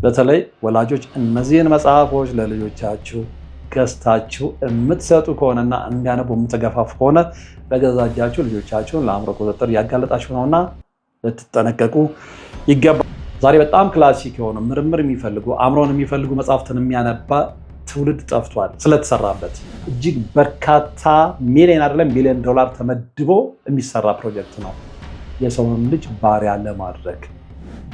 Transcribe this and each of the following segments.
በተለይ ወላጆች እነዚህን መጽሐፎች ለልጆቻችሁ ገዝታችሁ የምትሰጡ ከሆነና እንዲያነቡ የምትገፋፉ ከሆነ በገዛ እጃችሁ ልጆቻችሁን ለአእምሮ ቁጥጥር እያጋለጣችሁ ነውና ልትጠነቀቁ ይገባል። ዛሬ በጣም ክላሲክ የሆኑ ምርምር የሚፈልጉ አእምሮን የሚፈልጉ መጽሐፍትን የሚያነባ ትውልድ ጠፍቷል። ስለተሰራበት እጅግ በርካታ ሚሊዮን አይደለም ቢሊዮን ዶላር ተመድቦ የሚሰራ ፕሮጀክት ነው። የሰውን ልጅ ባሪያ ለማድረግ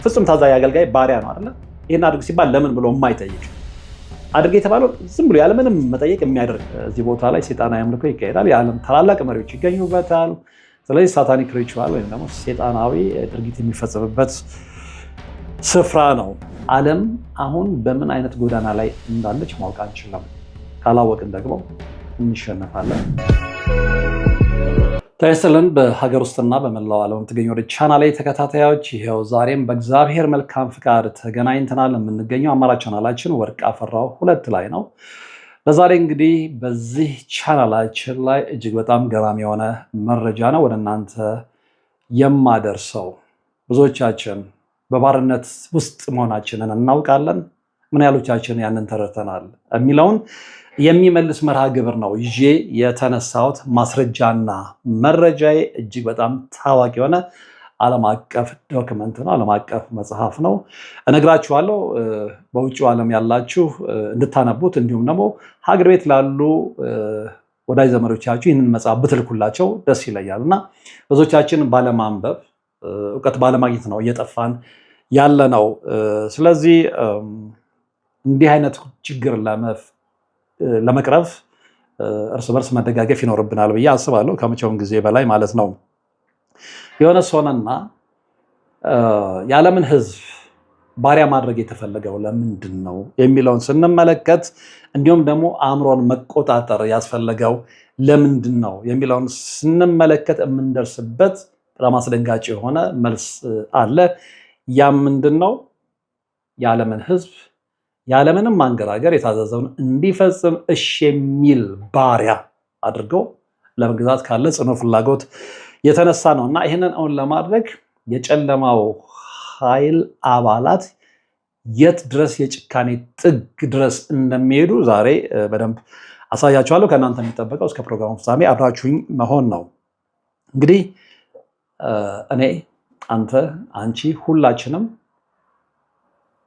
ፍጹም ታዛዥ አገልጋይ ባሪያ ነው አይደለ? ይህን አድርግ ሲባል ለምን ብሎ የማይጠይቅ አድርግ የተባለው ዝም ብሎ ያለምንም መጠየቅ የሚያደርግ እዚህ ቦታ ላይ ሰይጣናዊ አምልኮ ይካሄዳል። የዓለም ታላላቅ መሪዎች ይገኙበታል። ስለዚህ ሳታኒክ ሪቹዋል ወይም ደግሞ ሰይጣናዊ ድርጊት የሚፈጸምበት ስፍራ ነው። ዓለም አሁን በምን አይነት ጎዳና ላይ እንዳለች ማወቅ አንችልም። ካላወቅን ደግሞ እንሸነፋለን። ታይስልን በሀገር ውስጥና በመላው ዓለም የምትገኙ ወደ ቻናሌ ተከታታዮች ይሄው ዛሬም በእግዚአብሔር መልካም ፍቃድ ተገናኝተናል። የምንገኘው አማራጭ ቻናላችን ወርቅ አፈራው 2 ላይ ነው። ለዛሬ እንግዲህ በዚህ ቻናላችን ላይ እጅግ በጣም ገራሚ የሆነ መረጃ ነው ወደ እናንተ የማደርሰው። ብዙዎቻችን በባርነት ውስጥ መሆናችንን እናውቃለን። ምን ያህሎቻችን ያንን ተረድተናል የሚለውን የሚመልስ መርሃ ግብር ነው ይዤ የተነሳሁት። ማስረጃና መረጃዬ እጅግ በጣም ታዋቂ የሆነ ዓለም አቀፍ ዶክመንት ነው፣ ዓለም አቀፍ መጽሐፍ ነው። እነግራችኋለሁ። በውጭው ዓለም ያላችሁ እንድታነቡት እንዲሁም ደግሞ ሀገር ቤት ላሉ ወዳጅ ዘመዶቻችሁ ይህንን መጽሐፍ ብትልኩላቸው ደስ ይለኛል እና ብዙዎቻችን ባለማንበብ እውቀት ባለማግኘት ነው እየጠፋን ያለ ነው። ስለዚህ እንዲህ አይነት ችግር ለመቅረፍ እርስ በርስ መደጋገፍ ይኖርብናል ብዬ አስባለሁ፣ ከመቼውም ጊዜ በላይ ማለት ነው። የሆነ ሆነና የዓለምን ሕዝብ ባሪያ ማድረግ የተፈለገው ለምንድን ነው የሚለውን ስንመለከት እንዲሁም ደግሞ አእምሮን መቆጣጠር ያስፈለገው ለምንድን ነው የሚለውን ስንመለከት የምንደርስበት በጣም አስደንጋጭ የሆነ መልስ አለ። ያም ምንድን ነው? የዓለምን ሕዝብ ያለምንም ማንገራገር የታዘዘውን እንዲፈጽም እሺ የሚል ባሪያ አድርገው ለመግዛት ካለ ጽኑ ፍላጎት የተነሳ ነው እና ይህንን አሁን ለማድረግ የጨለማው ኃይል አባላት የት ድረስ የጭካኔ ጥግ ድረስ እንደሚሄዱ ዛሬ በደንብ አሳያችኋለሁ። ከእናንተ የሚጠበቀው እስከ ፕሮግራሙ ፍጻሜ አብራችሁኝ መሆን ነው። እንግዲህ እኔ፣ አንተ፣ አንቺ ሁላችንም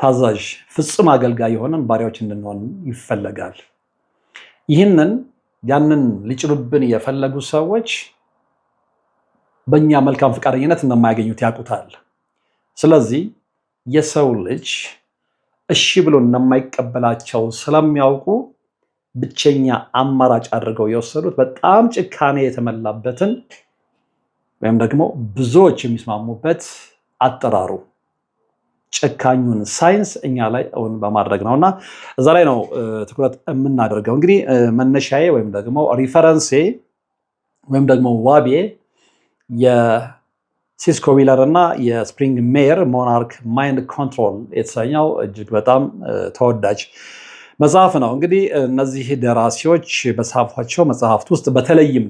ታዛዥ ፍጹም አገልጋይ የሆነን ባሪያዎች እንድንሆን ይፈለጋል። ያንን ሊጭሩብን የፈለጉ ሰዎች በእኛ መልካም ፈቃደኝነት እንደማያገኙት ያውቁታል። ስለዚህ የሰው ልጅ እሺ ብሎ እንደማይቀበላቸው ስለሚያውቁ ብቸኛ አማራጭ አድርገው የወሰዱት በጣም ጭካኔ የተመላበትን ወይም ደግሞ ብዙዎች የሚስማሙበት አጠራሩ ጨካኙን ሳይንስ እኛ ላይ እውን በማድረግ ነው እና እዛ ላይ ነው ትኩረት የምናደርገው። እንግዲህ መነሻዬ ወይም ደግሞ ሪፈረንሴ ወይም ደግሞ ዋቤ የሲስኮ ዊለር እና የስፕሪንግ ሜየር ሞናርክ ማይንድ ኮንትሮል የተሰኘው እጅግ በጣም ተወዳጅ መጽሐፍ ነው። እንግዲህ እነዚህ ደራሲዎች በጻፏቸው መጽሐፍት ውስጥ በተለይም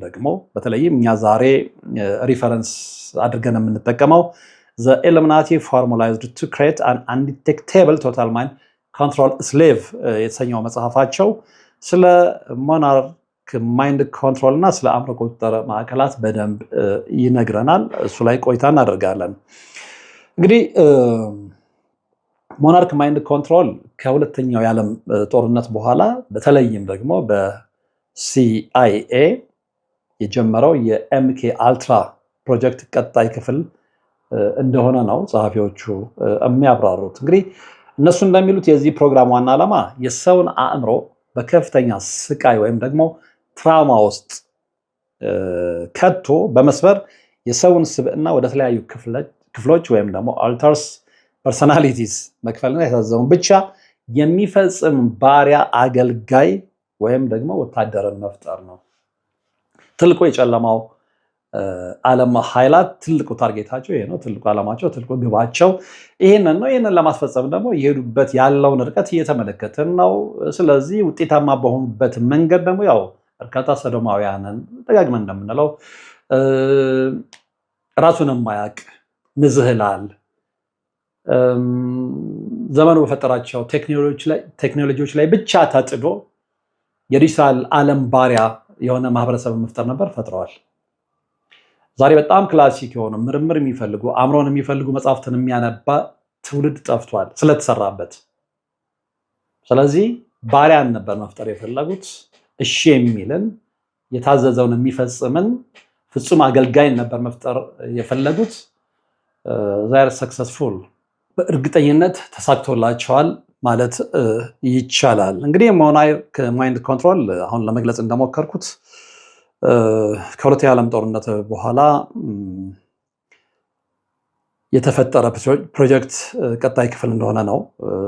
እኛ ዛሬ ሪፈረንስ አድርገን የምንጠቀመው The Illuminati formalized to create an undetectable total mind control slave የተሰኘው መጽሐፋቸው ስለ ሞናርክ ማይንድ ኮንትሮል እና ስለ አእምሮ ቁጥጥር ማዕከላት በደንብ ይነግረናል። እሱ ላይ ቆይታ እናደርጋለን። እንግዲህ ሞናርክ ማይንድ ኮንትሮል ከሁለተኛው የዓለም ጦርነት በኋላ በተለይም ደግሞ በሲአይኤ የጀመረው የኤምኬ አልትራ ፕሮጀክት ቀጣይ ክፍል እንደሆነ ነው ጸሐፊዎቹ የሚያብራሩት። እንግዲህ እነሱ እንደሚሉት የዚህ ፕሮግራም ዋና ዓላማ የሰውን አእምሮ በከፍተኛ ስቃይ ወይም ደግሞ ትራውማ ውስጥ ከቶ በመስበር የሰውን ስብዕና ወደ ተለያዩ ክፍሎች ወይም ደግሞ አልተርስ ፐርሶናሊቲስ መክፈልና የታዘዘውን ብቻ የሚፈጽም ባሪያ አገልጋይ ወይም ደግሞ ወታደርን መፍጠር ነው። ትልቁ የጨለማው ዓለም ኃይላት ትልቁ ታርጌታቸው ይሄ ነው። ትልቁ ዓላማቸው፣ ትልቁ ግባቸው ይሄንን ነው። ይሄንን ለማስፈጸም ደግሞ የሄዱበት ያለውን ርቀት እየተመለከትን ነው። ስለዚህ ውጤታማ በሆኑበት መንገድ ደግሞ ያው በርካታ ሰዶማውያንን ደጋግመን እንደምንለው ራሱን የማያውቅ ንዝህላል ዘመኑ በፈጠራቸው ቴክኖሎጂዎች ላይ ብቻ ተጥዶ የዲጂታል ዓለም ባሪያ የሆነ ማህበረሰብ መፍጠር ነበር፣ ፈጥረዋል። ዛሬ በጣም ክላሲክ የሆኑ ምርምር የሚፈልጉ አእምሮን የሚፈልጉ መጽሐፍትን የሚያነባ ትውልድ ጠፍቷል ስለተሰራበት። ስለዚህ ባሪያን ነበር መፍጠር የፈለጉት። እሺ የሚልን የታዘዘውን የሚፈጽምን ፍጹም አገልጋይን ነበር መፍጠር የፈለጉት። ዛሬ ሰክሰስፉል በእርግጠኝነት ተሳክቶላቸዋል ማለት ይቻላል። እንግዲህ ሞናርክ ማይንድ ኮንትሮል አሁን ለመግለጽ እንደሞከርኩት ከሁለተኛው ዓለም ጦርነት በኋላ የተፈጠረ ፕሮጀክት ቀጣይ ክፍል እንደሆነ ነው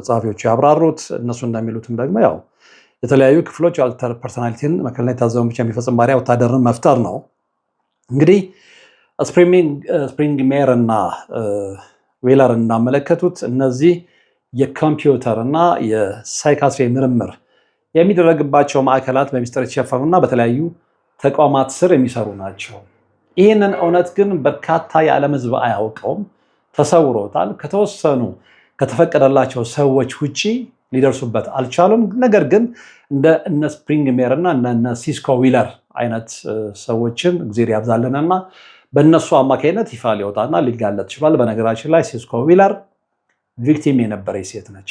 ጸሐፊዎቹ ያብራሩት። እነሱ እንደሚሉትም ደግሞ ያው የተለያዩ ክፍሎች አልተር ፐርሶናሊቲን መከለና የታዘበውን ብቻ የሚፈጽም ባሪያ ወታደርን መፍጠር ነው። እንግዲህ ስፕሪንግ ሜር እና ዌለር እንዳመለከቱት እነዚህ የኮምፒውተር እና የሳይካትሪ ምርምር የሚደረግባቸው ማዕከላት በሚስጥር የተሸፈኑና በተለያዩ ተቋማት ስር የሚሰሩ ናቸው። ይህንን እውነት ግን በርካታ የዓለም ሕዝብ አያውቀውም፣ ተሰውሮታል። ከተወሰኑ ከተፈቀደላቸው ሰዎች ውጪ ሊደርሱበት አልቻሉም። ነገር ግን እነ ስፕሪንግ ሜር እና እነ ሲስኮ ዊለር አይነት ሰዎችን እግዜር ያብዛልንና በእነሱ አማካኝነት ይፋ ሊወጣና ሊጋለጥ ይችላል። በነገራችን ላይ ሲስኮ ዊለር ቪክቲም የነበረች ሴት ነች።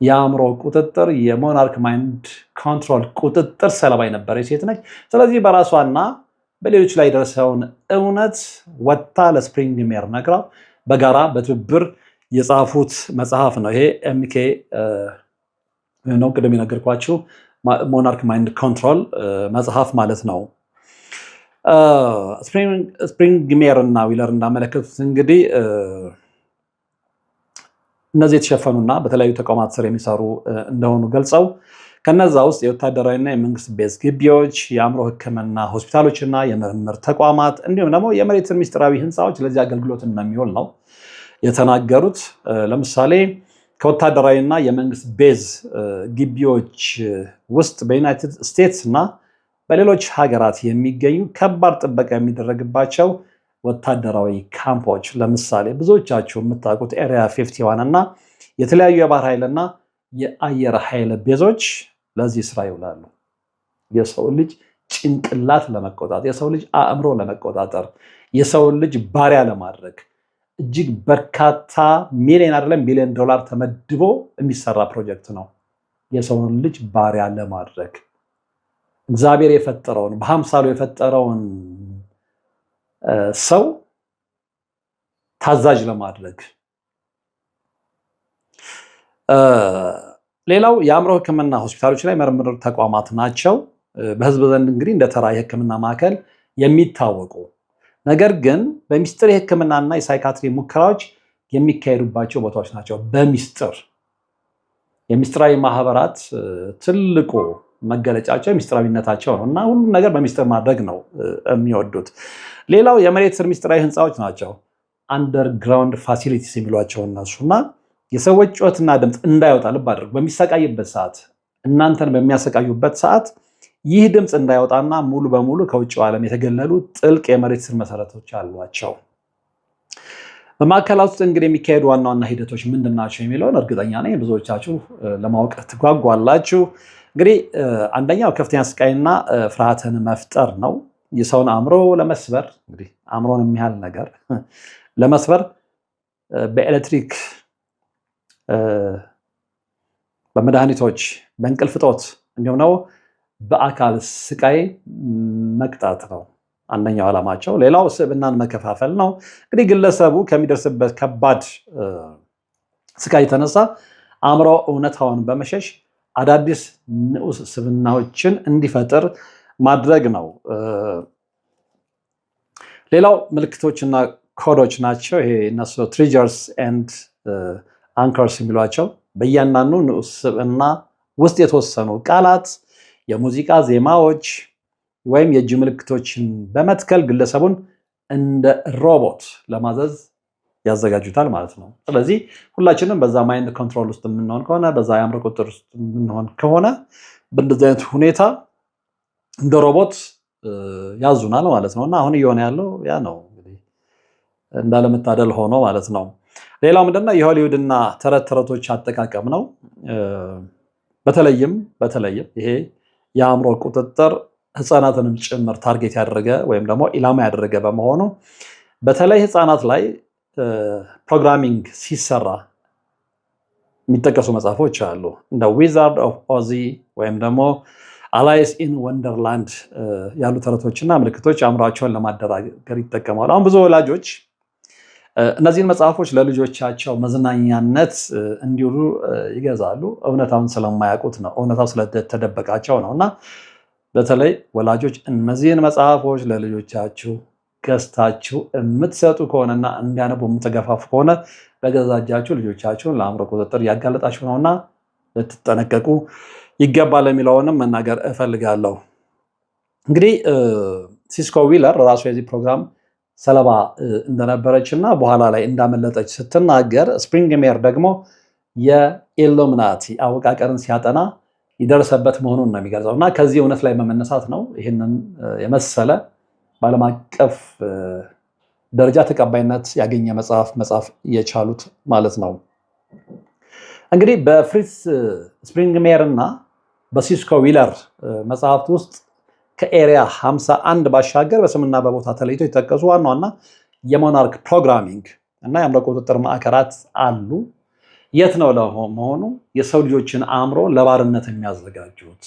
የአእምሮ ቁጥጥር የሞናርክ ማይንድ ኮንትሮል ቁጥጥር ሰለባ የነበረች ሴት ነች። ስለዚህ በራሷና በሌሎች ላይ የደረሰውን እውነት ወጥታ ለስፕሪንግ ሜር ነግራው በጋራ በትብብር የጻፉት መጽሐፍ ነው። ይሄ ኤምኬ ነው፣ ቅድም የነገርኳችሁ ሞናርክ ማይንድ ኮንትሮል መጽሐፍ ማለት ነው። ስፕሪንግ ሜር እና ዊለር እንዳመለከቱት እንግዲህ እነዚህ የተሸፈኑና በተለያዩ ተቋማት ስር የሚሰሩ እንደሆኑ ገልጸው ከነዛ ውስጥ የወታደራዊና የመንግስት ቤዝ ግቢዎች፣ የአእምሮ ሕክምና ሆስፒታሎችና የምርምር ተቋማት እንዲሁም ደግሞ የመሬት ሚስጥራዊ ህንፃዎች ለዚህ አገልግሎት እንደሚውል ነው የተናገሩት። ለምሳሌ ከወታደራዊና የመንግስት ቤዝ ግቢዎች ውስጥ በዩናይትድ ስቴትስ እና በሌሎች ሀገራት የሚገኙ ከባድ ጥበቃ የሚደረግባቸው ወታደራዊ ካምፖች፣ ለምሳሌ ብዙዎቻችሁ የምታውቁት ኤሪያ 51 እና የተለያዩ የባህር ኃይልና የአየር ኃይል ቤዞች ለዚህ ስራ ይውላሉ። የሰው ልጅ ጭንቅላት ለመቆጣጠር፣ የሰው ልጅ አእምሮ ለመቆጣጠር፣ የሰው ልጅ ባሪያ ለማድረግ እጅግ በርካታ ሚሊዮን አይደለም ቢሊዮን ዶላር ተመድቦ የሚሰራ ፕሮጀክት ነው። የሰውን ልጅ ባሪያ ለማድረግ እግዚአብሔር የፈጠረውን በአምሳሉ የፈጠረውን ሰው ታዛዥ ለማድረግ። ሌላው የአእምሮ ሕክምና ሆስፒታሎች ላይ ምርምር ተቋማት ናቸው። በህዝብ ዘንድ እንግዲህ እንደ ተራ የሕክምና ማዕከል የሚታወቁ ነገር ግን በሚስጥር የሕክምናና የሳይካትሪ ሙከራዎች የሚካሄዱባቸው ቦታዎች ናቸው። በሚስጥር የሚስጥራዊ ማህበራት ትልቁ መገለጫቸው ሚስጥራዊነታቸው ነው እና ሁሉም ነገር በሚስጥር ማድረግ ነው የሚወዱት። ሌላው የመሬት ስር ሚስጥራዊ ህንፃዎች ናቸው። አንደርግራውንድ ፋሲሊቲስ የሚሏቸው እነሱ እና የሰዎች ጩኸትና ድምፅ እንዳይወጣ ልብ አድርጉ። በሚሰቃይበት ሰዓት፣ እናንተን በሚያሰቃዩበት ሰዓት ይህ ድምፅ እንዳይወጣና ሙሉ በሙሉ ከውጭው ዓለም የተገለሉ ጥልቅ የመሬት ስር መሰረቶች አሏቸው። በማዕከላት ውስጥ እንግዲህ የሚካሄዱ ዋና ዋና ሂደቶች ምንድን ናቸው የሚለውን እርግጠኛ ነኝ ብዙዎቻችሁ ለማወቅ ትጓጓላችሁ። እንግዲህ አንደኛው ከፍተኛ ስቃይና ፍርሃትን መፍጠር ነው። የሰውን አእምሮ ለመስበር እንግዲህ አእምሮን የሚያህል ነገር ለመስበር በኤሌክትሪክ፣ በመድኃኒቶች፣ በእንቅልፍ እጦት እንዲሁም ነው በአካል ስቃይ መቅጣት ነው አንደኛው ዓላማቸው። ሌላው ስብዕናን መከፋፈል ነው። እንግዲህ ግለሰቡ ከሚደርስበት ከባድ ስቃይ የተነሳ አእምሮ እውነታውን በመሸሽ አዳዲስ ንዑስ ስብዕናዎችን እንዲፈጥር ማድረግ ነው። ሌላው ምልክቶችና ኮዶች ናቸው። ይሄ እነሱ ትሪገርስ ኤንድ አንከርስ የሚሏቸው በእያንዳንዱ ንዑስ ስብዕና ውስጥ የተወሰኑ ቃላት፣ የሙዚቃ ዜማዎች ወይም የእጅ ምልክቶችን በመትከል ግለሰቡን እንደ ሮቦት ለማዘዝ ያዘጋጁታል ማለት ነው። ስለዚህ ሁላችንም በዛ ማይንድ ኮንትሮል ውስጥ የምንሆን ከሆነ፣ በዛ የአእምሮ ቁጥጥር ውስጥ የምንሆን ከሆነ በእንደዚህ አይነት ሁኔታ እንደ ሮቦት ያዙናል ማለት ነው እና አሁን እየሆነ ያለው ያ ነው እንግዲህ እንዳለመታደል ሆኖ ማለት ነው። ሌላው ምንድነው የሆሊውድና ተረት ተረቶች አጠቃቀም ነው። በተለይም ይሄ የአእምሮ ቁጥጥር ህፃናትንም ጭምር ታርጌት ያደረገ ወይም ደግሞ ኢላማ ያደረገ በመሆኑ በተለይ ህፃናት ላይ ፕሮግራሚንግ ሲሰራ የሚጠቀሱ መጽሐፎች አሉ። እንደ ዊዛርድ ኦፍ ኦዚ ወይም ደግሞ አላይስ ኢን ወንደርላንድ ያሉ ተረቶችና ምልክቶች አእምሯቸውን ለማደራገር ይጠቀማሉ። አሁን ብዙ ወላጆች እነዚህን መጽሐፎች ለልጆቻቸው መዝናኛነት እንዲውሉ ይገዛሉ። እውነታውን ስለማያውቁት ነው፣ እውነታው ስለተደበቃቸው ነው። እና በተለይ ወላጆች እነዚህን መጽሐፎች ለልጆቻችሁ ገዝታችሁ የምትሰጡ ከሆነና እንዲያነቡ የምትገፋፉ ከሆነ በገዛ እጃችሁ ልጆቻችሁን ለአእምሮ ቁጥጥር እያጋለጣችሁ ነውና ልትጠነቀቁ ይገባል የሚለውንም መናገር እፈልጋለሁ። እንግዲህ ሲስኮ ዊለር ራሱ የዚህ ፕሮግራም ሰለባ እንደነበረች እና በኋላ ላይ እንዳመለጠች ስትናገር፣ ስፕሪንግ ሜር ደግሞ የኢሉሚናቲ አወቃቀርን ሲያጠና ይደርሰበት መሆኑን ነው የሚገልጸው እና ከዚህ እውነት ላይ በመነሳት ነው ይህንን የመሰለ በዓለም አቀፍ ደረጃ ተቀባይነት ያገኘ መጽሐፍ የቻሉት ማለት ነው። እንግዲህ በፍሪትስ ስፕሪንግ ሜር እና በሲስኮ ዊለር መጽሐፍት ውስጥ ከኤሪያ 51 ባሻገር በስምና በቦታ ተለይቶ የተጠቀሱ ዋና ዋና የሞናርክ ፕሮግራሚንግ እና የአእምሮ ቁጥጥር ማዕከላት አሉ። የት ነው ለመሆኑ የሰው ልጆችን አእምሮ ለባርነት የሚያዘጋጁት?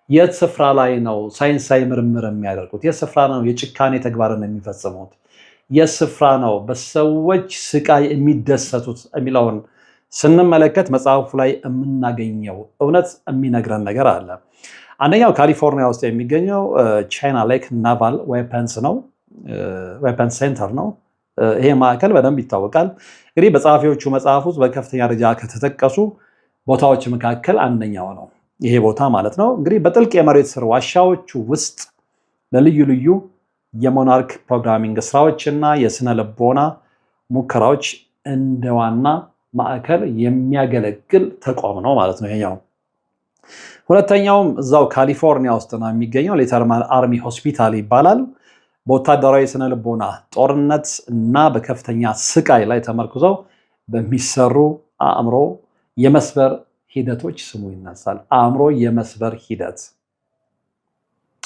የት ስፍራ ላይ ነው ሳይንሳዊ ምርምር የሚያደርጉት? የት ስፍራ ነው የጭካኔ ተግባርን የሚፈጽሙት? የት ስፍራ ነው በሰዎች ስቃይ የሚደሰቱት የሚለውን ስንመለከት መጽሐፉ ላይ የምናገኘው እውነት የሚነግረን ነገር አለ። አንደኛው ካሊፎርኒያ ውስጥ የሚገኘው ቻይና ሌክ ናቫል ዌፐንስ ሴንተር ነው። ይሄ ማዕከል በደንብ ይታወቃል። እንግዲህ በጸሐፊዎቹ መጽሐፍ ውስጥ በከፍተኛ ደረጃ ከተጠቀሱ ቦታዎች መካከል አንደኛው ነው ይሄ ቦታ ማለት ነው። እንግዲህ በጥልቅ የመሬት ስር ዋሻዎቹ ውስጥ ለልዩ ልዩ የሞናርክ ፕሮግራሚንግ ስራዎችና የስነ ልቦና ሙከራዎች እንደ ዋና ማዕከል የሚያገለግል ተቋም ነው ማለት ነው ይሄኛው። ሁለተኛውም እዛው ካሊፎርኒያ ውስጥ ነው የሚገኘው። ሌተርማን አርሚ ሆስፒታል ይባላል። በወታደራዊ ስነ ልቦና ጦርነት እና በከፍተኛ ስቃይ ላይ ተመርኩዘው በሚሰሩ አእምሮ የመስበር ሂደቶች ስሙ ይነሳል። አእምሮ የመስበር ሂደት።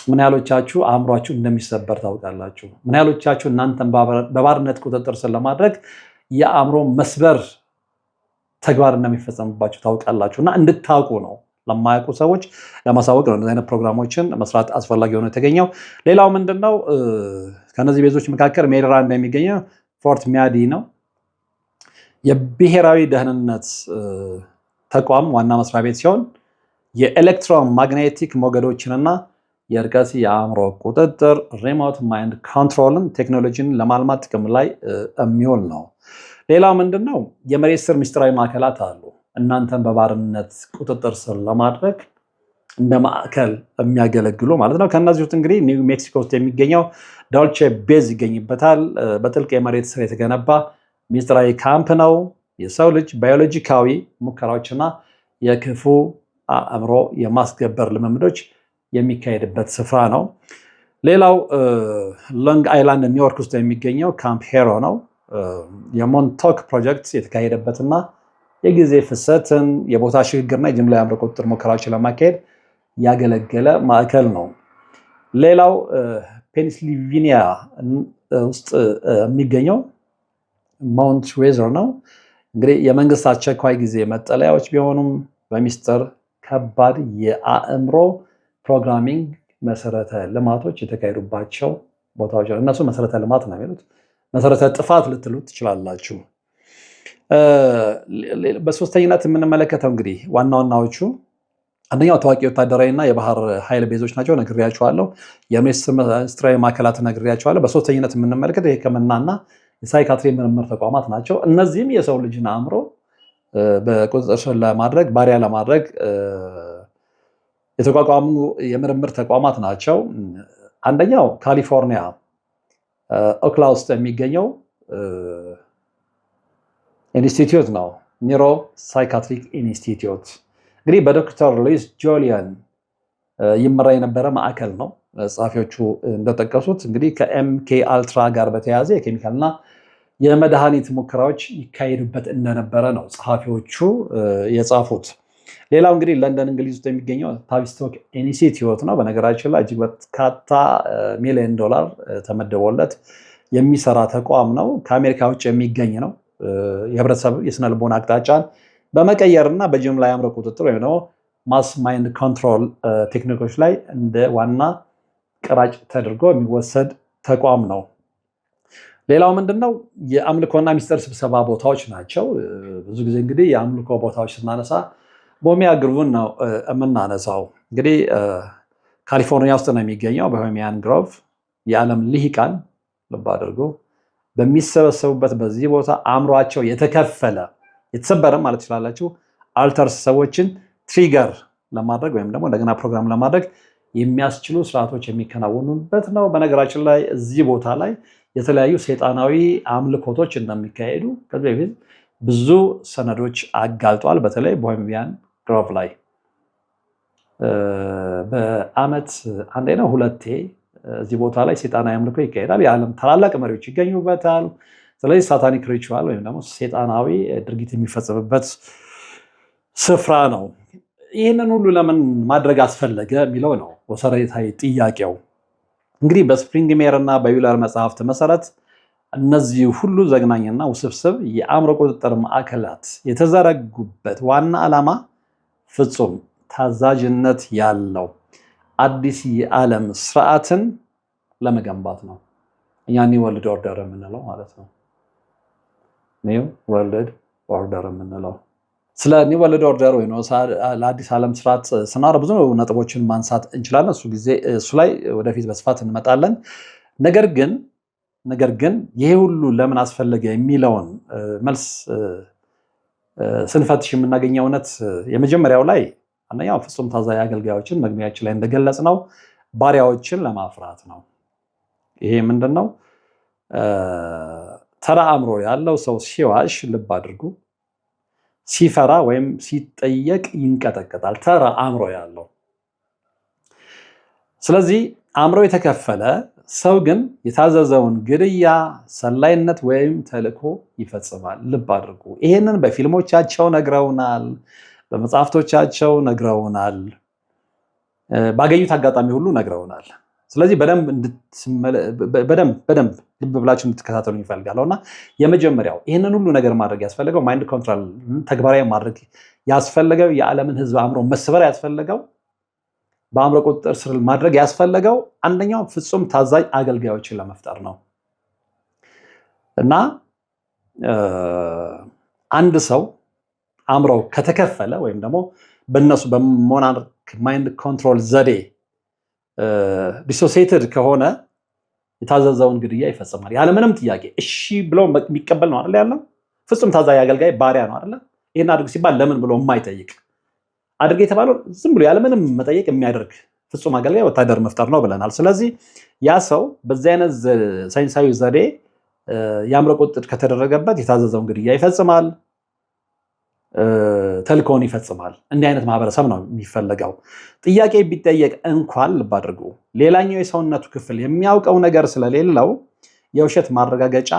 ምን ያህሎቻችሁ አእምሯችሁ እንደሚሰበር ታውቃላችሁ? ምን ያህሎቻችሁ እናንተን በባርነት ቁጥጥር ስር ለማድረግ የአእምሮ መስበር ተግባር እንደሚፈጸምባችሁ ታውቃላችሁ? እና እንድታውቁ ነው፣ ለማያውቁ ሰዎች ለማሳወቅ ነው እንደዚህ አይነት ፕሮግራሞችን መስራት አስፈላጊ ሆኖ የተገኘው። ሌላው ምንድነው? ከነዚህ ቤቶች መካከል ሜሪላንድ የሚገኘው ፎርት ሚያዲ ነው። የብሔራዊ ደህንነት ተቋም ዋና መስሪያ ቤት ሲሆን የኤሌክትሮማግኔቲክ ሞገዶችንና የርቀት የአእምሮ ቁጥጥር ሪሞት ማይንድ ኮንትሮልን ቴክኖሎጂን ለማልማት ጥቅም ላይ የሚውል ነው። ሌላው ምንድነው? የመሬት ስር ምስጢራዊ ማዕከላት አሉ። እናንተን በባርነት ቁጥጥር ስር ለማድረግ እንደ ማዕከል የሚያገለግሉ ማለት ነው። ከእነዚህ ውስጥ እንግዲህ ኒው ሜክሲኮ ውስጥ የሚገኘው ዶልቼ ቤዝ ይገኝበታል። በጥልቅ የመሬት ስር የተገነባ ምስጢራዊ ካምፕ ነው። የሰው ልጅ ባዮሎጂካዊ ሙከራዎችና የክፉ አእምሮ የማስገበር ልምምዶች የሚካሄድበት ስፍራ ነው። ሌላው ሎንግ አይላንድ ኒውዮርክ ውስጥ የሚገኘው ካምፕ ሄሮ ነው። የሞንቶክ ፕሮጀክት የተካሄደበትና የጊዜ ፍሰትን የቦታ ሽግግርና የጅምላ የአእምሮ ቁጥጥር ሙከራዎችን ለማካሄድ ያገለገለ ማዕከል ነው። ሌላው ፔንሲልቬኒያ ውስጥ የሚገኘው ማውንት ዌዘር ነው። እንግዲህ የመንግስት አስቸኳይ ጊዜ መጠለያዎች ቢሆኑም በሚስጥር ከባድ የአእምሮ ፕሮግራሚንግ መሰረተ ልማቶች የተካሄዱባቸው ቦታዎች ነው። እነሱ መሰረተ ልማት ነው የሚሉት፣ መሰረተ ጥፋት ልትሉት ትችላላችሁ። በሶስተኝነት የምንመለከተው እንግዲህ ዋና ዋናዎቹ አንደኛው ታዋቂ ወታደራዊ እና የባህር ኃይል ቤዞች ናቸው፣ ነግሬያቸዋለሁ። የምስጢራዊ ማዕከላት ነግሬያቸዋለሁ። በሶስተኝነት የምንመለከተው የሕክምናና የሳይካትሪ ምርምር ተቋማት ናቸው። እነዚህም የሰው ልጅን አእምሮ በቁጥጥር ስር ለማድረግ ባሪያ ለማድረግ የተቋቋሙ የምርምር ተቋማት ናቸው። አንደኛው ካሊፎርኒያ ኦክላ ውስጥ የሚገኘው ኢንስቲትዩት ነው፣ ኒውሮ ሳይካትሪክ ኢንስቲትዩት። እንግዲህ በዶክተር ሉዊስ ጆሊያን ይመራ የነበረ ማዕከል ነው። ጸሐፊዎቹ እንደጠቀሱት እንግዲህ ከኤምኬ አልትራ ጋር በተያያዘ የኬሚካልና የመድኃኒት ሙከራዎች ይካሄዱበት እንደነበረ ነው ጸሐፊዎቹ የጻፉት። ሌላው እንግዲህ ለንደን እንግሊዝ ውስጥ የሚገኘው ታቪስቶክ ኢንስቲትዩት ነው። በነገራችን ላይ እጅግ በርካታ $1 ሚሊዮን ተመድቦለት የሚሰራ ተቋም ነው። ከአሜሪካ ውጭ የሚገኝ ነው። የህብረተሰብ የስነ ልቦና አቅጣጫን በመቀየርና በጅምላ የአእምሮ ቁጥጥር ወይም ደግሞ ማስ ማይንድ ኮንትሮል ቴክኒኮች ላይ እንደ ዋና ቀራጭ ተደርጎ የሚወሰድ ተቋም ነው። ሌላው ምንድነው? የአምልኮና ሚስጥር ስብሰባ ቦታዎች ናቸው። ብዙ ጊዜ እንግዲህ የአምልኮ ቦታዎች ስናነሳ ቦሄሚያ ግሮቭን ነው የምናነሳው። እንግዲህ ካሊፎርኒያ ውስጥ ነው የሚገኘው። ቦሄሚያን ግሮቭ የዓለም ልሂቃን ልብ አድርጎ በሚሰበሰቡበት በዚህ ቦታ አእምሯቸው የተሰበረ ማለት ይችላላችሁ አልተርስ ሰዎችን ትሪገር ለማድረግ ወይም ደግሞ እንደገና ፕሮግራም ለማድረግ የሚያስችሉ ስርዓቶች የሚከናወኑበት ነው። በነገራችን ላይ እዚህ ቦታ ላይ የተለያዩ ሰይጣናዊ አምልኮቶች እንደሚካሄዱ ከዚህ በፊት ብዙ ሰነዶች አጋልጧል። በተለይ ቦሄሚያን ግሮቭ ላይ በአመት አንዴ ነው ሁለቴ እዚህ ቦታ ላይ ሰይጣናዊ አምልኮ ይካሄዳል። የዓለም ታላላቅ መሪዎች ይገኙበታል። ስለዚህ ሳታኒክ ሪቹዋል ወይም ደግሞ ሰይጣናዊ ድርጊት የሚፈጸምበት ስፍራ ነው። ይህንን ሁሉ ለምን ማድረግ አስፈለገ የሚለው ነው መሰረታዊ ጥያቄው። እንግዲህ በስፕሪንግ ሜር እና በዩለር መጽሐፍት መሰረት እነዚህ ሁሉ ዘግናኝና ውስብስብ የአእምሮ ቁጥጥር ማዕከላት የተዘረጉበት ዋና ዓላማ ፍጹም ታዛዥነት ያለው አዲስ የዓለም ስርዓትን ለመገንባት ነው። እኛ ኒው ወርልድ ኦርደር የምንለው ማለት ነው። ኒው ወርልድ ኦርደር የምንለው ስለ ኒው ወርልድ ኦርደር ወይ ነው ለአዲስ ዓለም ስርዓት ስናወራ ብዙ ነጥቦችን ማንሳት እንችላለን። እሱ ላይ ወደፊት በስፋት እንመጣለን። ነገር ግን ይሄ ሁሉ ለምን አስፈለገ የሚለውን መልስ ስንፈትሽ የምናገኘው እውነት የመጀመሪያው ላይ አንደኛው ፍጹም ታዛዥ አገልጋዮችን መግቢያችን ላይ እንደገለጽ ነው ባሪያዎችን ለማፍራት ነው። ይሄ ምንድነው? ተራ አእምሮ ያለው ሰው ሲዋሽ ልብ አድርጉ ሲፈራ ወይም ሲጠየቅ ይንቀጠቀጣል። ተራ አእምሮ ያለው። ስለዚህ አእምሮ የተከፈለ ሰው ግን የታዘዘውን ግድያ፣ ሰላይነት ወይም ተልእኮ ይፈጽማል። ልብ አድርጉ። ይሄንን በፊልሞቻቸው ነግረውናል፣ በመጽሐፍቶቻቸው ነግረውናል፣ ባገኙት አጋጣሚ ሁሉ ነግረውናል። ስለዚህ በደንብ ልብ ብላችሁ እንድትከታተሉ ይፈልጋለሁ እና የመጀመሪያው ይህንን ሁሉ ነገር ማድረግ ያስፈልገው ማይንድ ኮንትሮል ተግባራዊ ማድረግ ያስፈልገው የዓለምን ሕዝብ አእምሮ መስበር ያስፈልገው በአእምሮ ቁጥጥር ስር ማድረግ ያስፈልገው አንደኛው ፍጹም ታዛዥ አገልጋዮችን ለመፍጠር ነው እና አንድ ሰው አእምሮ ከተከፈለ ወይም ደግሞ በእነሱ በሞናርክ ማይንድ ኮንትሮል ዘዴ ዲሶሲየትድ ከሆነ የታዘዘውን ግድያ ይፈጽማል ያለምንም ጥያቄ። እሺ ብሎ የሚቀበል ነው አይደል? ያለው ፍጹም ታዛዥ አገልጋይ ባሪያ ነው አይደል? ይሄን አድርግ ሲባል ለምን ብሎ የማይጠይቅ አድርግ የተባለው ዝም ብሎ ያለምንም መጠየቅ የሚያደርግ ፍጹም አገልጋይ ወታደር መፍጠር ነው ብለናል። ስለዚህ ያ ሰው በዚህ አይነት ሳይንሳዊ ዘዴ የአእምሮ ቁጥጥር ከተደረገበት የታዘዘውን ግድያ ይፈጽማል፣ ተልእኮውን ይፈጽማል። እንዲህ አይነት ማህበረሰብ ነው የሚፈለገው። ጥያቄ ቢጠየቅ እንኳን ልብ አድርጉ ሌላኛው የሰውነቱ ክፍል የሚያውቀው ነገር ስለሌለው የውሸት ማረጋገጫ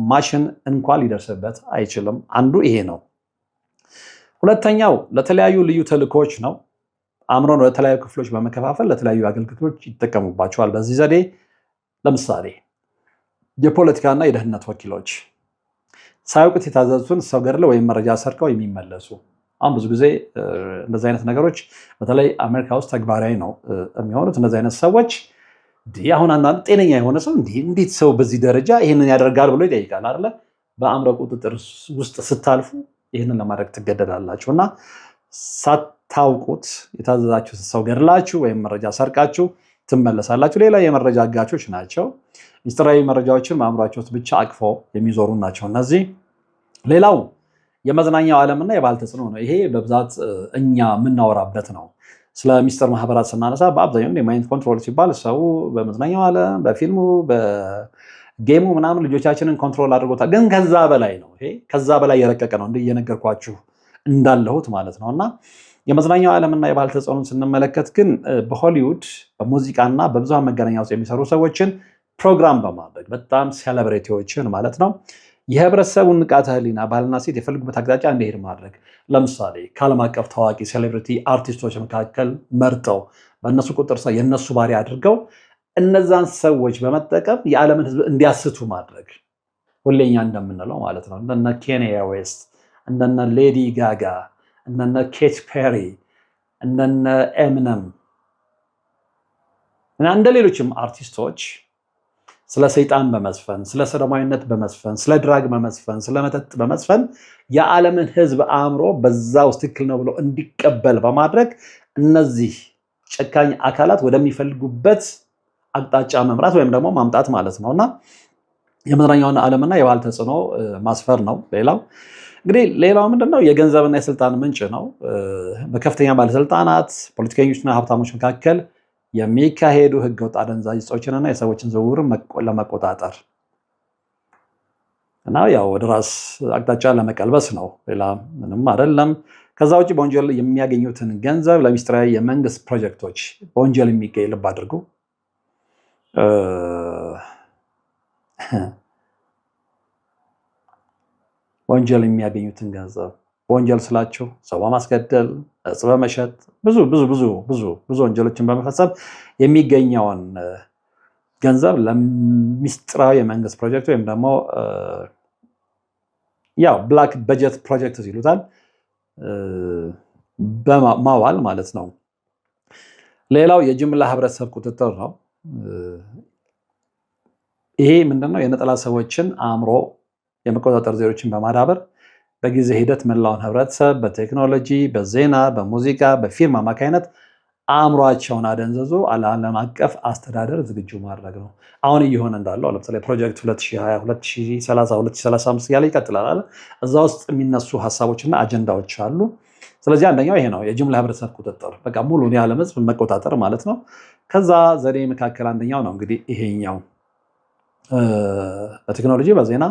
ማሽን እንኳን ሊደርስበት አይችልም። አንዱ ይሄ ነው። ሁለተኛው ለተለያዩ ልዩ ተልእኮች ነው። አእምሮን ወደ ተለያዩ ክፍሎች በመከፋፈል ለተለያዩ አገልግሎቶች ይጠቀሙባቸዋል። በዚህ ዘዴ ለምሳሌ የፖለቲካና የደህንነት ወኪሎች ሳያውቁት የታዘዙትን ሰው ገድለው ወይም መረጃ ሰርቀው የሚመለሱ። አሁን ብዙ ጊዜ እንደዚህ አይነት ነገሮች በተለይ አሜሪካ ውስጥ ተግባራዊ ነው የሚሆኑት። እንደዚህ አይነት ሰዎች አሁን አንዳንድ ጤነኛ የሆነ ሰው እንዴት ሰው በዚህ ደረጃ ይህንን ያደርጋል ብሎ ይጠይቃል አይደለ? በአእምሮ ቁጥጥር ውስጥ ስታልፉ ይህንን ለማድረግ ትገደዳላችሁ እና ሳታውቁት የታዘዛችሁ ሰው ገድላችሁ ወይም መረጃ ሰርቃችሁ ትመለሳላችሁ። ሌላ የመረጃ አጋቾች ናቸው። ሚስጥራዊ መረጃዎችን በአእምሯቸው ውስጥ ብቻ አቅፈው የሚዞሩ ናቸው እነዚህ። ሌላው የመዝናኛው ዓለምና የባህል ተጽዕኖ ነው። ይሄ በብዛት እኛ የምናወራበት ነው። ስለ ሚስጥር ማህበራት ስናነሳ በአብዛኛው የማይንድ ኮንትሮል ሲባል ሰው በመዝናኛው ዓለም በፊልሙ በጌሙ ምናምን ልጆቻችንን ኮንትሮል አድርጎታል። ግን ከዛ በላይ ነው። ይሄ ከዛ በላይ የረቀቀ ነው እየነገርኳችሁ እንዳለሁት ማለት ነው። እና የመዝናኛው ዓለምና የባህል ተጽዕኖን ስንመለከት ግን በሆሊውድ በሙዚቃና በብዙሃን መገናኛ ውስጥ የሚሰሩ ሰዎችን ፕሮግራም በማድረግ በጣም ሴሌብሪቲዎችን ማለት ነው የህብረተሰቡን ንቃተ ህሊና ባህልና ሴት የፈልጉበት አቅጣጫ እንዲሄድ ማድረግ። ለምሳሌ ከዓለም አቀፍ ታዋቂ ሴሌብሪቲ አርቲስቶች መካከል መርጠው በእነሱ ቁጥር ሰው የእነሱ ባሪ አድርገው እነዛን ሰዎች በመጠቀም የዓለምን ህዝብ እንዲያስቱ ማድረግ። ሁሌኛ እንደምንለው ማለት ነው። እንደነ ኬንያ ዌስት፣ እንደነ ሌዲ ጋጋ፣ እንደነ ኬት ፔሪ፣ እንደነ ኤምነም እና እንደ ሌሎችም አርቲስቶች ስለ ሰይጣን በመዝፈን፣ ስለ ሰዶማዊነት በመዝፈን፣ ስለ ድራግ በመዝፈን፣ ስለ መጠጥ በመዝፈን የዓለምን ህዝብ አእምሮ በዛ ውስጥ ትክክል ነው ብሎ እንዲቀበል በማድረግ እነዚህ ጨካኝ አካላት ወደሚፈልጉበት አቅጣጫ መምራት ወይም ደግሞ ማምጣት ማለት ነውና የመዝናኛውን ዓለምና የባህል ተጽዕኖ ማስፈር ነው። ሌላው ምንድነው? የገንዘብና የስልጣን ምንጭ ነው። በከፍተኛ ባለስልጣናት፣ ፖለቲከኞችና ሀብታሞች መካከል የሚካሄዱ ህገወጥ አደንዛዥ እጾችንና የሰዎችን ዝውውር ለመቆጣጠር እና ያው ወደ ራስ አቅጣጫ ለመቀልበስ ነው። ሌላ ምንም አይደለም። ከዛ ውጭ በወንጀል የሚያገኙትን ገንዘብ ለሚስጥራዊ የመንግስት ፕሮጀክቶች በወንጀል የሚገኝ ልብ አድርጉ ወንጀል የሚያገኙትን ገንዘብ ወንጀል ስላቸው ሰው በማስገደል እጽ በመሸጥ ብዙ ወንጀሎችን በመፈጸም የሚገኘውን ገንዘብ ለሚስጥራዊ የመንግስት ፕሮጀክት ወይም ደግሞ ያው ብላክ በጀት ፕሮጀክት ይሉታል በማዋል ማለት ነው። ሌላው የጅምላ ህብረተሰብ ቁጥጥር ነው። ይሄ ምንድነው? የነጠላ ሰዎችን አእምሮ የመቆጣጠር ዘዴዎችን በማዳበር በጊዜ ሂደት መላውን ህብረተሰብ በቴክኖሎጂ፣ በዜና፣ በሙዚቃ፣ በፊልም አማካይነት አእምሯቸውን አደንዝዞ ዓለም አቀፍ አስተዳደር ዝግጁ ማድረግ ነው። አሁን እየሆነ እንዳለው ለምሳሌ ፕሮጀክት 2020፣ 2030፣ 2035 እያለ ይቀጥላል። እዛ ውስጥ የሚነሱ ሀሳቦችና አጀንዳዎች አሉ። ስለዚህ አንደኛው ይሄ ነው፣ የጅምላ ህብረተሰብ ቁጥጥር፣ በቃ ሙሉን የዓለም ህዝብ መቆጣጠር ማለት ነው። ከዛ ዘዴ መካከል አንደኛው ነው እንግዲህ ይሄኛው በቴክኖሎጂ፣ በዜና፣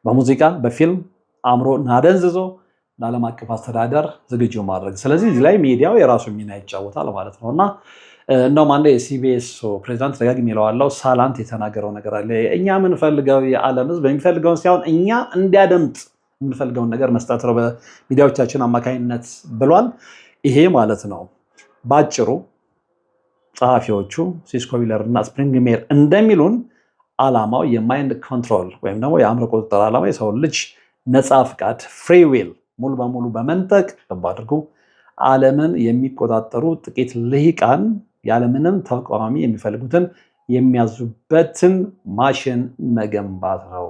በሙዚቃ፣ በፊልም አእምሮን አደንዝዞ ለዓለም አቀፍ አስተዳደር ዝግጁ ማድረግ። ስለዚህ እዚህ ላይ ሚዲያው የራሱ ሚና ይጫወታል ማለት ነው እና እንደውም አንዴ የሲቢኤስ ፕሬዚዳንት ደጋግሜ እለዋለሁ ሳላንት የተናገረው ነገር አለ። እኛ የምንፈልገው የዓለም ህዝብ የሚፈልገውን ሳይሆን እኛ እንዲያደምጥ የምንፈልገውን ነገር መስጠት ነው በሚዲያዎቻችን አማካኝነት ብሏል። ይሄ ማለት ነው ባጭሩ ጸሐፊዎቹ ሲስኮ ዊለር እና ስፕሪንግ ሜር እንደሚሉን ዓላማው የማይንድ ኮንትሮል ወይም ደግሞ የአእምሮ ቁጥጥር ዓላማ የሰው ልጅ ነፃ ፍቃድ ፍሪ ዊል ሙሉ በሙሉ በመንጠቅ አድርጎ ዓለምን የሚቆጣጠሩ ጥቂት ልሂቃን ያለምንም ተቃዋሚ የሚፈልጉትን የሚያዙበትን ማሽን መገንባት ነው።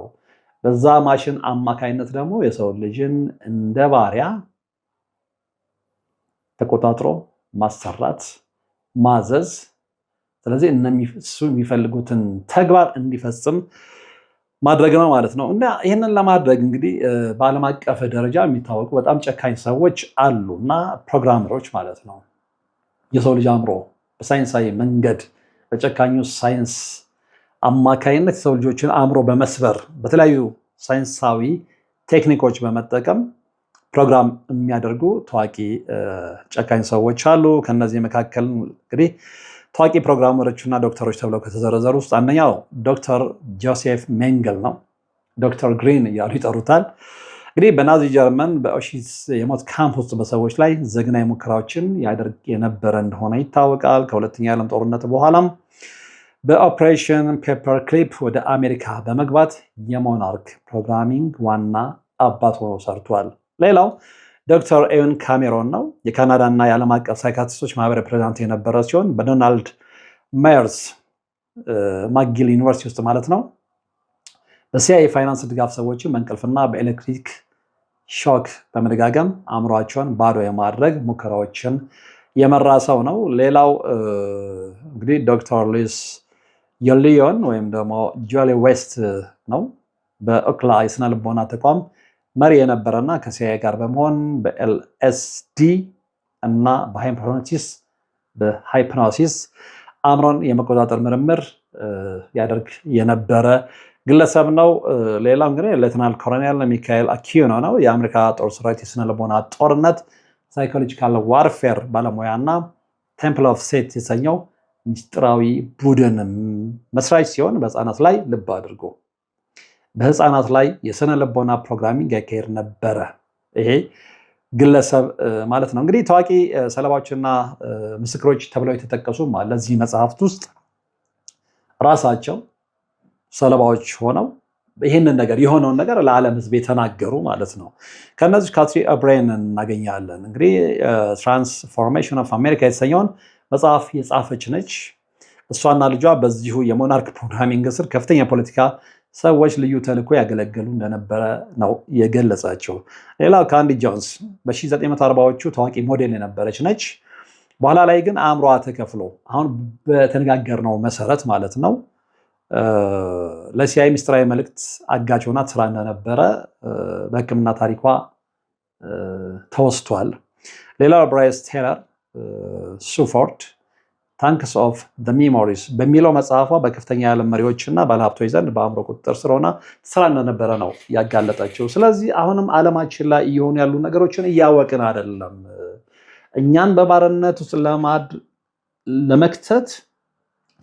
በዛ ማሽን አማካይነት ደግሞ የሰው ልጅን እንደ ባሪያ ተቆጣጥሮ ማሰራት፣ ማዘዝ፣ ስለዚህ እነሱ የሚፈልጉትን ተግባር እንዲፈጽም ማድረግ ነው ማለት ነው። እና ይህንን ለማድረግ እንግዲህ በዓለም አቀፍ ደረጃ የሚታወቁ በጣም ጨካኝ ሰዎች አሉ እና ፕሮግራመሮች ማለት ነው። የሰው ልጅ አእምሮ በሳይንሳዊ መንገድ በጨካኙ ሳይንስ አማካይነት የሰው ልጆችን አእምሮ በመስበር በተለያዩ ሳይንሳዊ ቴክኒኮች በመጠቀም ፕሮግራም የሚያደርጉ ታዋቂ ጨካኝ ሰዎች አሉ። ከነዚህ መካከል እንግዲህ ታዋቂ ፕሮግራመሮችና ዶክተሮች ተብለው ከተዘረዘሩ ውስጥ አንደኛው ዶክተር ጆሴፍ ሜንገል ነው። ዶክተር ግሪን እያሉ ይጠሩታል። እንግዲህ በናዚ ጀርመን በኦሽዊትዝ የሞት ካምፕ ውስጥ በሰዎች ላይ ዘግናኝ ሙከራዎችን ያደርግ የነበረ እንደሆነ ይታወቃል። ከሁለተኛ የዓለም ጦርነት በኋላም በኦፕሬሽን ፔፐር ክሊፕ ወደ አሜሪካ በመግባት የሞናርክ ፕሮግራሚንግ ዋና አባት ሆኖ ሰርቷል። ሌላው ዶክተር ኤውን ካሜሮን ነው። የካናዳ እና የዓለም አቀፍ ሳይካትሪስቶች ማህበር ፕሬዚዳንት የነበረ ሲሆን በዶናልድ ማየርስ ማጊል ዩኒቨርሲቲ ውስጥ ማለት ነው በሲአይኤ የፋይናንስ ድጋፍ ሰዎችን በእንቅልፍና በኤሌክትሪክ ሾክ በመደጋገም አእምሯቸውን ባዶ የማድረግ ሙከራዎችን የመራ ሰው ነው። ሌላው እንግዲህ ዶክተር ሉዊስ ዮሊዮን ወይም ደግሞ ጆሊ ዌስት ነው። በኦክላ የስነ ልቦና ተቋም መሪ የነበረና ከሲአይኤ ጋር በመሆን በኤልኤስዲ እና በሃይፕኖሲስ አእምሮን የመቆጣጠር ምርምር ያደርግ የነበረ ግለሰብ ነው። ሌላው እንግዲህ ሌተናል ኮሎኔል ሚካኤል አኪኖ ነው። የአሜሪካ ጦር ሰራዊት የስነ ልቦና ጦርነት ሳይኮሎጂካል ዋርፌር ባለሙያና ቴምፕል ኦፍ ሴት የተሰኘው ሚስጥራዊ ቡድን መስራች ሲሆን በህፃናት ላይ ልብ አድርጎ በህፃናት ላይ የስነ ልቦና ፕሮግራሚንግ ያካሄድ ነበረ። ይሄ ግለሰብ ማለት ነው። እንግዲህ ታዋቂ ሰለባዎችና ምስክሮች ተብለው የተጠቀሱ ለዚህ መጽሐፍት ውስጥ ራሳቸው ሰለባዎች ሆነው ይህንን ነገር የሆነውን ነገር ለዓለም ህዝብ የተናገሩ ማለት ነው። ከነዚህ ካትሪ ኦብሬን እናገኛለን። እንግዲህ ትራንስፎርሜሽን ኦፍ አሜሪካ የተሰኘውን መጽሐፍ የጻፈች ነች። እሷና ልጇ በዚሁ የሞናርክ ፕሮግራሚንግ ስር ከፍተኛ የፖለቲካ ሰዎች ልዩ ተልዕኮ ያገለገሉ እንደነበረ ነው የገለጻቸው። ሌላው ካንዲ ጆንስ በ1940ዎቹ ታዋቂ ሞዴል የነበረች ነች። በኋላ ላይ ግን አእምሯ ተከፍሎ አሁን በተነጋገርነው መሰረት ማለት ነው ለሲአይኤ ምስጢራዊ መልእክት አጋች ሆና ትሰራ እንደነበረ በሕክምና ታሪኳ ተወስቷል። ሌላው ብራይስ ቴይለር ሱፎርድ ታንክስ ኦፍ ዘ ሜሞሪስ በሚለው መጽሐፏ በከፍተኛ የዓለም መሪዎችና ባለሀብቶች ዘንድ በአእምሮ ቁጥጥር ስር ሆና ትሰራ እንደነበረ ነው ያጋለጠችው። ስለዚህ አሁንም ዓለማችን ላይ እየሆኑ ያሉ ነገሮችን እያወቅን አይደለም። እኛን በባርነት ውስጥ ለመክተት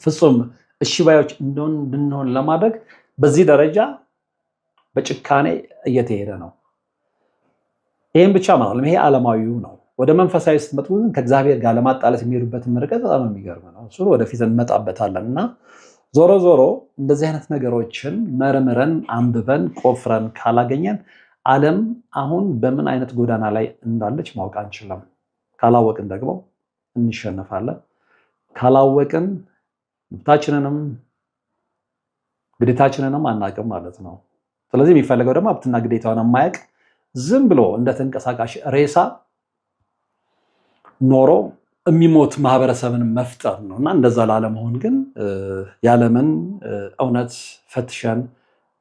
ፍጹም እሺ ባዮች እንድንሆን ለማድረግ በዚህ ደረጃ በጭካኔ እየተሄደ ነው። ይህም ብቻ ማለት ይሄ ዓለማዊው ነው። ወደ መንፈሳዊ ስትመጡ ግን ከእግዚአብሔር ጋር ለማጣለት የሚሄዱበትን ርቀት በጣም የሚገርም ነው። እሱ ወደፊት እንመጣበታለን እና ዞሮ ዞሮ እንደዚህ አይነት ነገሮችን መርምረን አንብበን ቆፍረን ካላገኘን ዓለም አሁን በምን አይነት ጎዳና ላይ እንዳለች ማወቅ አንችልም። ካላወቅን ደግሞ እንሸነፋለን። ካላወቅን መብታችንንም ግዴታችንንም አናውቅም ማለት ነው። ስለዚህ የሚፈለገው ደግሞ መብትና ግዴታውን የማያውቅ ዝም ብሎ እንደ ተንቀሳቃሽ ሬሳ ኖሮ የሚሞት ማህበረሰብን መፍጠር ነው እና እንደዛ ላለመሆን ግን የዓለምን እውነት ፈትሸን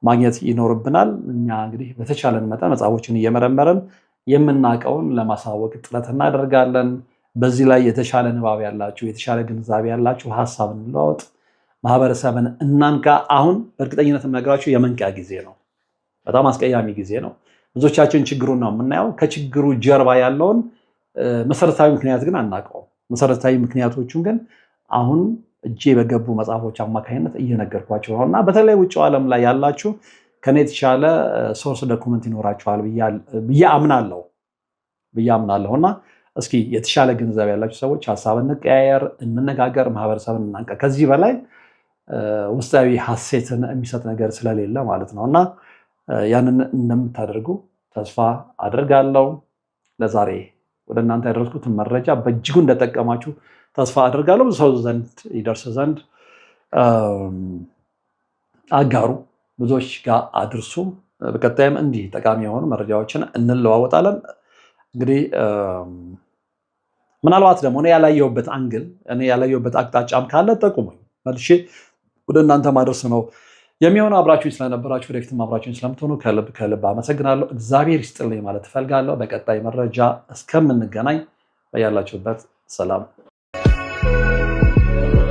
ማግኘት ይኖርብናል። እኛ እንግዲህ በተቻለን መጠን መጽሐፎችን እየመረመርን የምናውቀውን ለማሳወቅ ጥረት እናደርጋለን። በዚህ ላይ የተሻለ ንባብ ያላችሁ የተሻለ ግንዛቤ ያላችሁ ሀሳብ እንለዋወጥ፣ ማህበረሰብን እናንቃ። አሁን በእርግጠኝነት የምነግራችሁ የመንቂያ ጊዜ ነው። በጣም አስቀያሚ ጊዜ ነው። ብዙዎቻችን ችግሩን ነው የምናየው። ከችግሩ ጀርባ ያለውን መሰረታዊ ምክንያት ግን አናውቀውም። መሰረታዊ ምክንያቶቹን ግን አሁን እጄ በገቡ መጽሐፎች አማካኝነት እየነገርኳቸው ነው እና በተለይ ውጭው ዓለም ላይ ያላችሁ ከኔ የተሻለ ሶርስ ዶኩመንት ይኖራችኋል ብዬ አምናለሁ እና እስኪ የተሻለ ግንዛቤ ያላችሁ ሰዎች ሀሳብ እንቀያየር፣ እንነጋገር፣ ማህበረሰብን እናንቃ። ከዚህ በላይ ውስጣዊ ሀሴትን የሚሰጥ ነገር ስለሌለ ማለት ነው እና ያንን እንደምታደርጉ ተስፋ አድርጋለሁ። ለዛሬ ወደ እናንተ ያደረስኩትን መረጃ በእጅጉ እንደጠቀማችሁ ተስፋ አድርጋለሁ። ብዙ ሰው ዘንድ ይደርስ ዘንድ አጋሩ፣ ብዙዎች ጋር አድርሱ። በቀጣይም እንዲህ ጠቃሚ የሆኑ መረጃዎችን እንለዋወጣለን። እንግዲህ ምናልባት ደግሞ እኔ ያላየሁበት አንግል እኔ ያላየሁበት አቅጣጫም ካለ ጠቁሙኝ፣ መልሼ ወደ እናንተ ማድረስ ነው የሚሆነው። አብራችሁኝ ስለነበራችሁ ወደፊትም አብራችሁኝ ስለምትሆኑ ከልብ ከልብ አመሰግናለሁ። እግዚአብሔር ይስጥልኝ ማለት እፈልጋለሁ። በቀጣይ መረጃ እስከምንገናኝ በያላችሁበት ሰላም